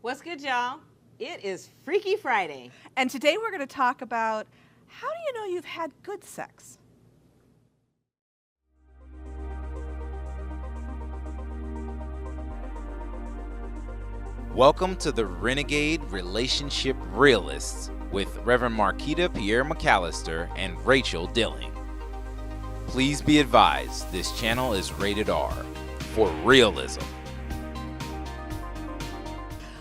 What's good, y'all? It is Freaky Friday. And today we're going to talk about how do you know you've had good sex? Welcome to the Renegade Relationship Realists with Rev-N-Rachael Pierre McAllister and Rachel Dilling. Please be advised, this channel is rated R for realism.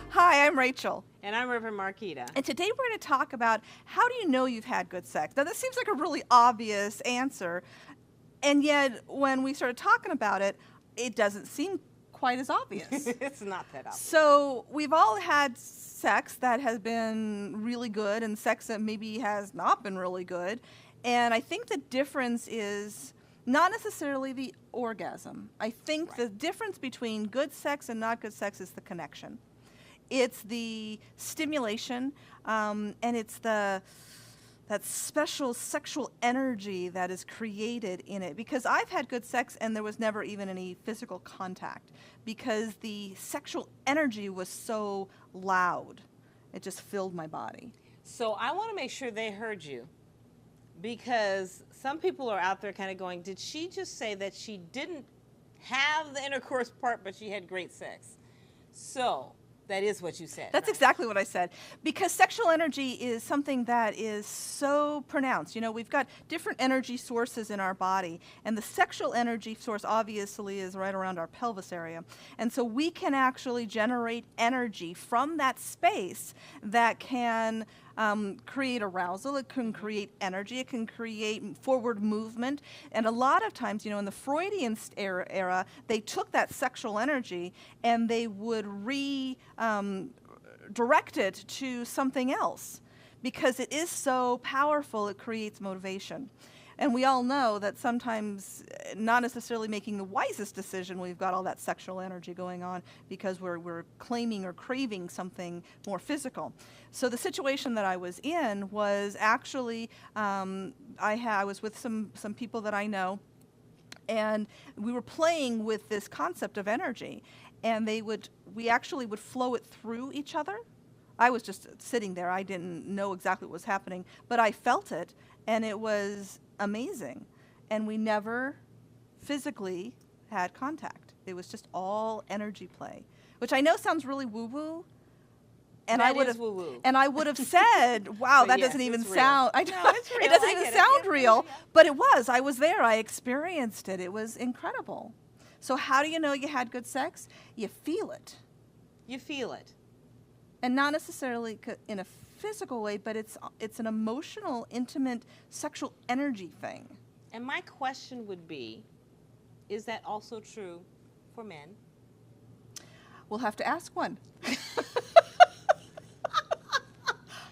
Hi, I'm Rachel. And I'm Rev-N-Rachael. And today we're going to talk about how do you know you've had good sex? Now, this seems like a really obvious answer, and yet when we started talking about it, it doesn't seem quite as obvious. It's not that obvious. So we've all had sex that has been really good and sex that maybe has not been really good. And I think the difference is not necessarily the orgasm. I think the difference between good sex and not good sex is the connection. It's the stimulation, and it's that special sexual energy that is created in it. Because I've had good sex and there was never even any physical contact because the sexual energy was so loud. It just filled my body. So I want to make sure they heard you, because some people are out there kind of going, did she just say that she didn't have the intercourse part, but she had great sex? So that is what you said. That's right? exactly what I said. Because sexual energy is something that is so pronounced. You know, we've got different energy sources in our body, and the sexual energy source obviously is right around our pelvis area. And so we can actually generate energy from that space that can create arousal, it can create energy, it can create forward movement. And a lot of times, you know, in the Freudian era, they took that sexual energy and they would direct it to something else because it is so powerful, it creates motivation. And we all know that sometimes not necessarily making the wisest decision, we've got all that sexual energy going on because we're claiming or craving something more physical. So the situation that I was in was actually, I was with some people that I know, and we were playing with this concept of energy, and we actually would flow it through each other. I was just sitting there. I didn't know exactly what was happening, but I felt it, and it was amazing. And we never physically had contact. It was just all energy play, which I know sounds really woo-woo. And I would have said, wow, that doesn't even sound, I know, it doesn't even sound real, but it was. I was there. I experienced it. It was incredible. So how do you know you had good sex? You feel it. You feel it. And not necessarily in a physical way, but it's an emotional, intimate, sexual energy thing. And my question would be, is that also true for men? We'll have to ask one.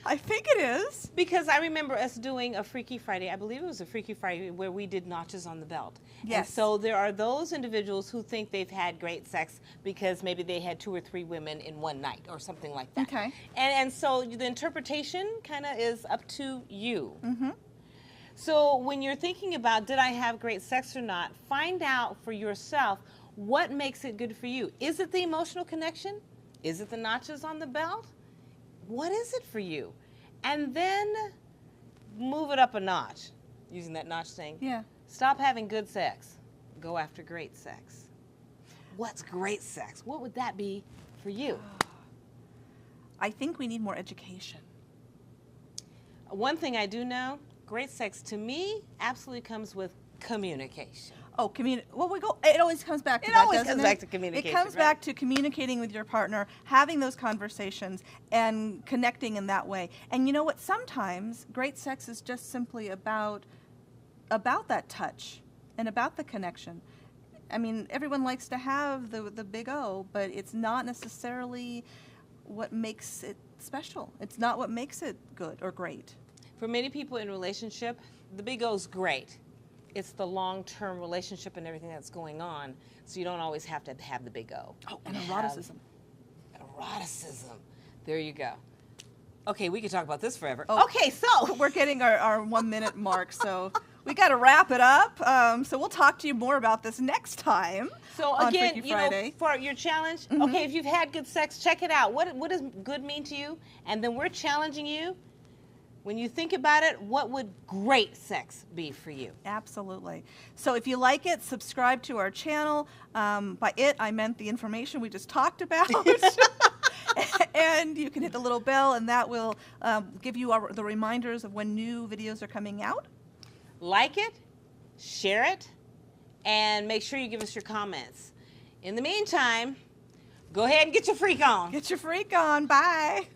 I think it is. Because I remember us doing a Freaky Friday, I believe it was a Freaky Friday, where we did notches on the belt. Yes. And so there are those individuals who think they've had great sex because maybe they had 2 or 3 women in one night or something like that. Okay. And so the interpretation kind of is up to you. Mm-hmm. So when you're thinking about, did I have great sex or not, find out for yourself what makes it good for you. Is it the emotional connection? Is it the notches on the belt? What is it for you? And then move it up a notch, using that notch thing. Yeah. Stop having good sex. Go after great sex. What's great sex? What would that be for you? I think we need more education. One thing I do know, great sex to me absolutely comes with communication. Oh, it always comes back to that, always doesn't comes it? back to communication, It comes right? back to communicating with your partner, having those conversations, and connecting in that way. And you know what? Sometimes great sex is just simply about that touch and about the connection. I mean, everyone likes to have the big O, but it's not necessarily what makes it special. It's not what makes it good or great. For many people in relationship, the big O's great. It's the long-term relationship and everything that's going on, so you don't always have to have the big O. Oh, and eroticism. Eroticism. There you go. Okay, we could talk about this forever. Oh. Okay, so We're getting our 1 minute mark, so we got to wrap it up. So we'll talk to you more about this next time. So on again, Freaky you know, Friday. for your challenge, okay, if you've had good sex, check it out. What does good mean to you? And then we're challenging you. When you think about it, what would great sex be for you? Absolutely. So if you like it, subscribe to our channel. By it, I meant the information we just talked about. And you can hit the little bell, and that will give you the reminders of when new videos are coming out. Like it, share it, and make sure you give us your comments. In the meantime, go ahead and get your freak on. Get your freak on. Bye.